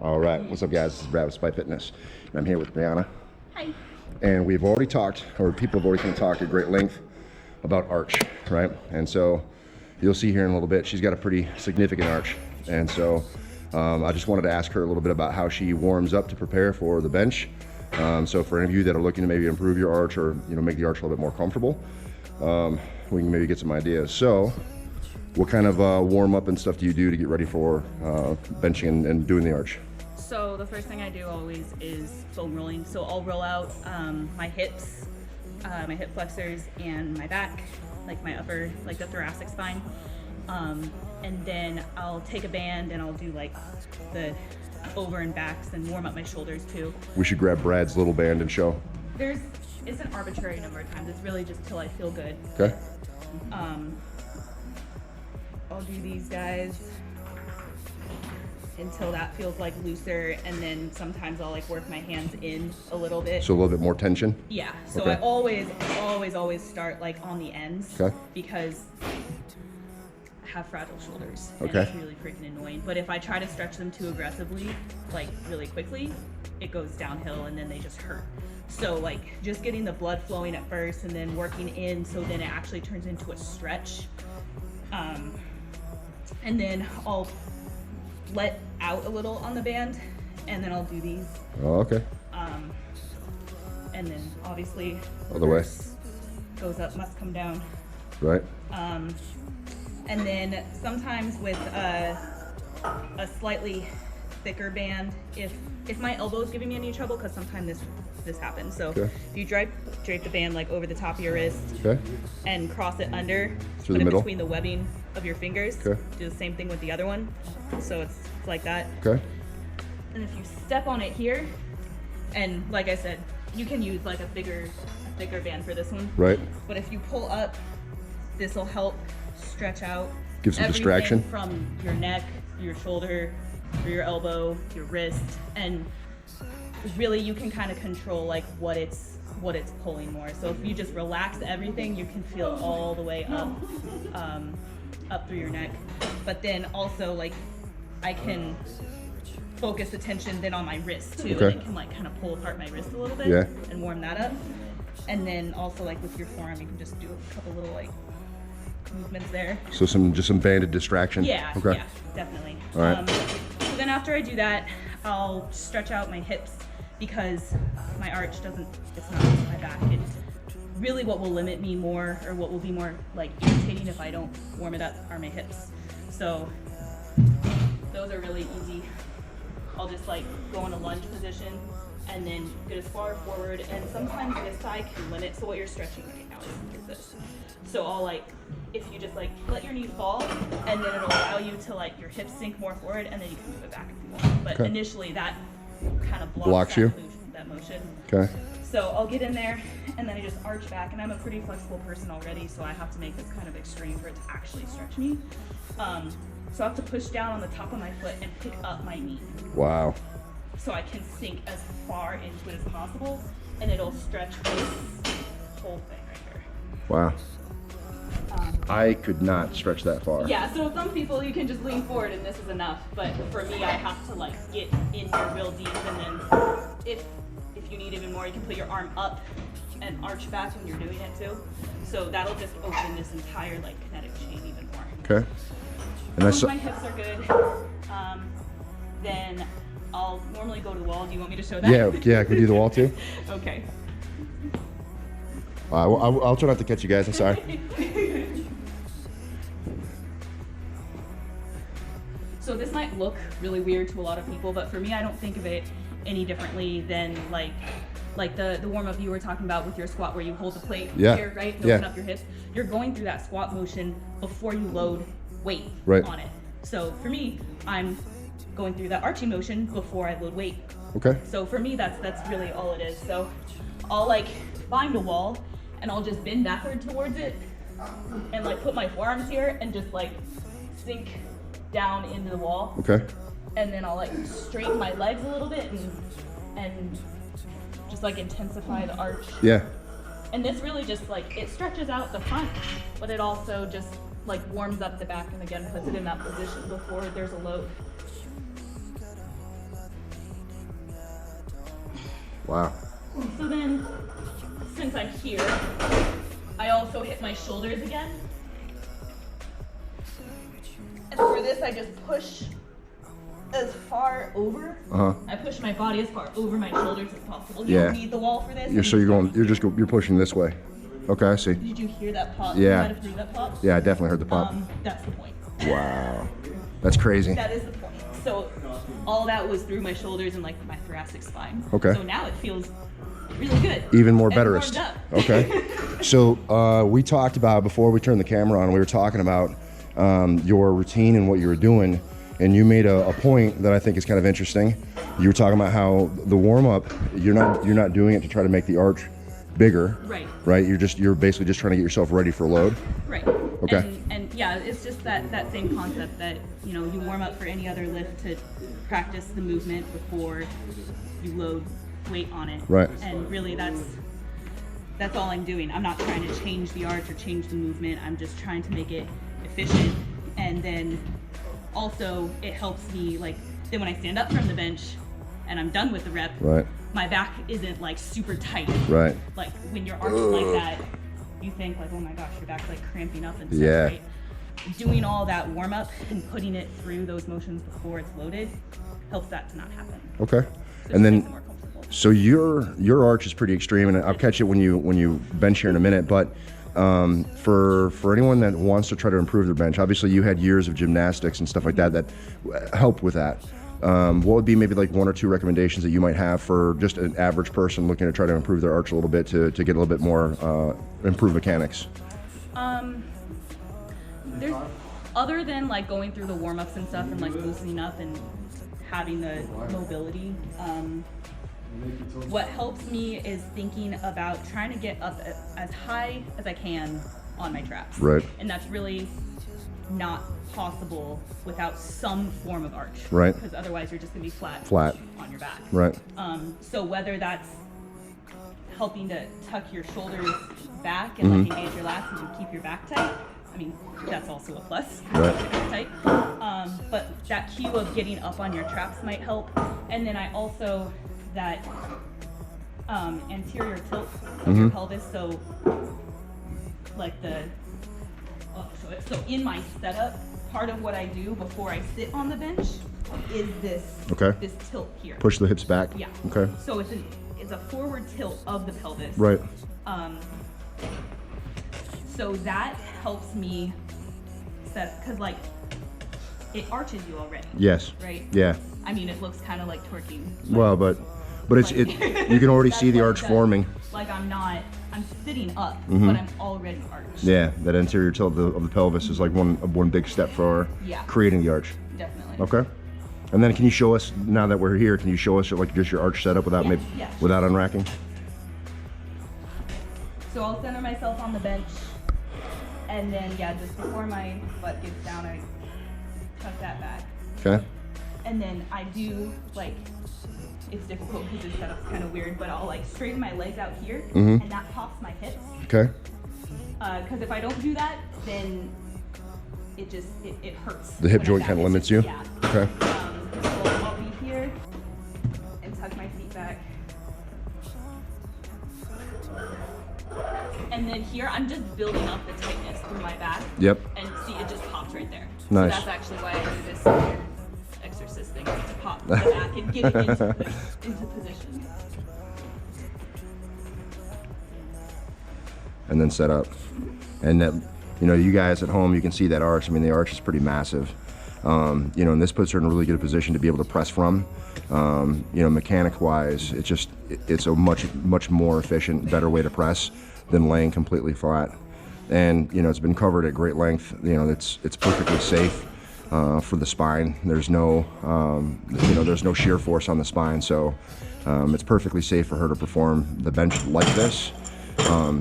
All right, what's up guys? This is Brad with Spy Fitness, and I'm here with Briana. Hi. And we've already talked, or people have already talked at great length about arch, right? And so you'll see here in a little bit, she's got a pretty significant arch. And so I just wanted to ask her a little bit about how she warms up to prepare for the bench. So for any of you that are looking to maybe improve your arch or make the arch a little bit more comfortable, we can maybe get some ideas. So what kind of warm up and stuff do you do to get ready for benching and doing the arch? So the first thing I do always is foam rolling. So I'll roll out my hips, my hip flexors, and my back, like my upper, like the thoracic spine. And then I'll take a band and I'll do like the over and backs and warm up my shoulders too. We should grab Brad's little band and show. It's an arbitrary number of times. It's really just till I feel good. Okay. I'll do these guys until that feels like looser, and then sometimes I'll like work my hands in a little bit. So a little bit more tension? Yeah. So okay. I always start like on the ends, okay, because I have fragile shoulders. Okay. And it's really freaking annoying. But if I try to stretch them too aggressively, like really quickly, it goes downhill and then they just hurt. So like just getting the blood flowing at first and then working in so then it actually turns into a stretch. And then I'll let out a little on the band and then I'll do these. Oh, okay. And then obviously other way goes up, must come down. Right. And then sometimes with a slightly thicker band, if my elbow is giving me any trouble, because sometimes this happens. So okay. if you drape the band like over the top of your wrist, okay, and cross it under, through put the it middle between the webbing of your fingers. Okay. Do the same thing with the other one. So it's like that. Okay. And if you step on it here, and like I said, you can use like a thicker band for this one. Right. But if you pull up, this will help stretch out. Give some everything distraction from your neck, your shoulder, or your elbow, your wrist, and really you can kind of control like what it's pulling more. So if you just relax everything, you can feel all the way up through your neck. But then also like I can focus the tension then on my wrist too. Okay. And it can like kind of pull apart my wrist a little bit, yeah, and warm that up. And then also like with your forearm, you can just do a couple little like movements there. So just some banded distraction. Yeah, okay. Yeah, definitely. All right. So then after I do that, I'll stretch out my hips because my arch it's not just my back. It's really what will limit me more, or what will be more like irritating if I don't warm it up, are my hips. So those are really easy. I'll just like go in a lunge position and then get as far forward, and sometimes this side can limit. So what you're stretching right now is this. So I'll like, if you just like let your knee fall, and then it'll allow you to like your hips sink more forward, and then you can move it back if you want. But okay. Initially that kind of blocks you. That motion. Okay. So I'll get in there and then I just arch back, and I'm a pretty flexible person already, so I have to make this kind of extreme for it to actually stretch me. So I have to push down on the top of my foot and pick up my knee. Wow. So I can sink as far into it as possible, and it'll stretch this whole thing right here. Wow. I could not stretch that far. Yeah, so some people you can just lean forward and this is enough, but for me I have to like get in there real deep, and then if you need even more, you can put your arm up and arch back when you're doing it too. So that'll just open this entire like kinetic chain even more. Okay. And once my hips are good, then I'll normally go to the wall. Do you want me to show that? Yeah, can we do the wall too? Okay. I'll try not to catch you guys, I'm sorry. So this might look really weird to a lot of people, but for me, I don't think of it any differently than like the warm-up you were talking about with your squat, where you hold the plate here, right? And open up your hips. You're going through that squat motion before you load weight on it. So for me, I'm going through that arching motion before I load weight. Okay. So for me, that's really all it is. So I'll like find a wall and I'll just bend backward towards it and like put my forearms here and just like sink down into the wall. Okay. And then I'll like straighten my legs a little bit and just like intensify the arch. Yeah. And this really just like, it stretches out the front, but it also just like warms up the back and again puts it in that position before there's a load. Wow. So then, since I'm here, I also hit my shoulders again. And for this, I just push as far over. I push my body as far over my shoulders as possible. You don't need the wall for this. You're pushing this way. Okay, I see. Did you hear that pop? Yeah. You might have heard that pop? Yeah, I definitely heard the pop. That's the point. Wow. That's crazy. That is the point. So all that was through my shoulders and like my thoracic spine. Okay. So now it feels really good. Even more And betterist. warmed up. Okay. So we talked about, before we turned the camera on, we were talking about your routine and what you were doing, and you made a point that I think is kind of interesting. You were talking about how the warm up, you're not doing it to try to make the arch bigger. Right. Right. You're basically just trying to get yourself ready for load. Right. Okay. And yeah, it's just that same concept that, you know, you warm up for any other lift to practice the movement before you load weight on it. Right. And really that's all I'm doing. I'm not trying to change the arch or change the movement. I'm just trying to make it efficient. And then also it helps me, like, then when I stand up from the bench and I'm done with the rep, Right. my back isn't like super tight. Right. Like when you're arched like that, you think like, oh my gosh, your back's like cramping up and stuff, Yeah. right? Doing all that warm up and putting it through those motions before it's loaded helps that to not happen. Okay. So And it makes then, it more comfortable. so your arch is pretty extreme, and I'll catch it when you bench here in a minute. But for anyone that wants to try to improve their bench, obviously you had years of gymnastics and stuff like that help with that. What would be maybe like one or two recommendations that you might have for just an average person looking to try to improve their arch a little bit to get a little bit more improved mechanics? There's, other than like going through the warm-ups and stuff and like loosening up and having the mobility, what helps me is thinking about trying to get up as high as I can on my traps. Right. And that's really not possible without some form of arch. Right. Because otherwise you're just gonna be flat on your back. Right. So whether that's helping to tuck your shoulders back and like engage your lats and keep your back tight, I mean, that's also a plus. Right. Tight. But that cue of getting up on your traps might help. And then I also, that anterior tilt of your pelvis, so like so in my setup, part of what I do before I sit on the bench is this tilt here. Push the hips back. Yeah. Okay. So it's a forward tilt of the pelvis. Right. So that helps me set, because like it arches you already. Yes. Right? Yeah. I mean, it looks kind of like twerking. Well, but it's you can already see the arch forming. Like I'm sitting up, but I'm already arched. Yeah, that anterior tilt of the pelvis is like one big step for creating the arch. Definitely. Okay. And then can you show us, now that we're here, can you show us like just your arch setup without without unracking? So I'll center myself on the bench, and then just before my butt gets down, I tuck that back. Okay. And then I do, like, it's difficult because this setup's kind of weird, but I'll like straighten my legs out here, and that pops my hips. Okay. Because if I don't do that, then it just it hurts. The hip joint kind of limits you. Yeah. Okay. So I'll be here and tuck my feet back. And then here, I'm just building up the tightness through my back. Yep. And see, it just pops right there. Nice. So that's actually why I do this weird exorcist thing, to pop the back and get it into position. And then set up. And that, you know, you guys at home, you can see that arch. I mean, the arch is pretty massive. You know, and this puts her in a really good position to be able to press from. You know, mechanic-wise, it's a much more efficient, better way to press than laying completely flat. And you know, it's been covered at great length. You know, it's perfectly safe for the spine. There's no you know, there's no shear force on the spine, so it's perfectly safe for her to perform the bench like this.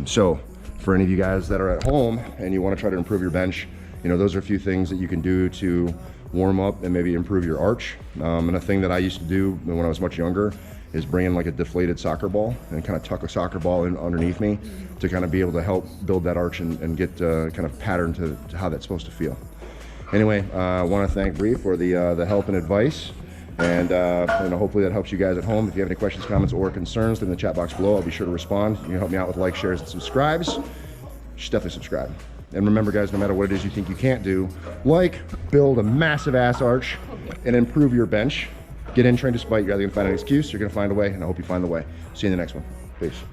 So for any of you guys that are at home and you want to try to improve your bench, you know, those are a few things that you can do to warm up and maybe improve your arch. And a thing that I used to do when I was much younger is bring in like a deflated soccer ball and kind of tuck a soccer ball in underneath me to kind of be able to help build that arch and get kind of pattern to how that's supposed to feel. Anyway, I want to thank Bree for the help and advice. And hopefully that helps you guys at home. If you have any questions, comments, or concerns, in the chat box below, I'll be sure to respond. You can help me out with likes, shares, and subscribes. You should definitely subscribe. And remember, guys, no matter what it is you think you can't do, like build a massive ass arch and improve your bench, get in, train to spite. You're either gonna find an excuse, you're gonna find a way, and I hope you find the way. See you in the next one. Peace.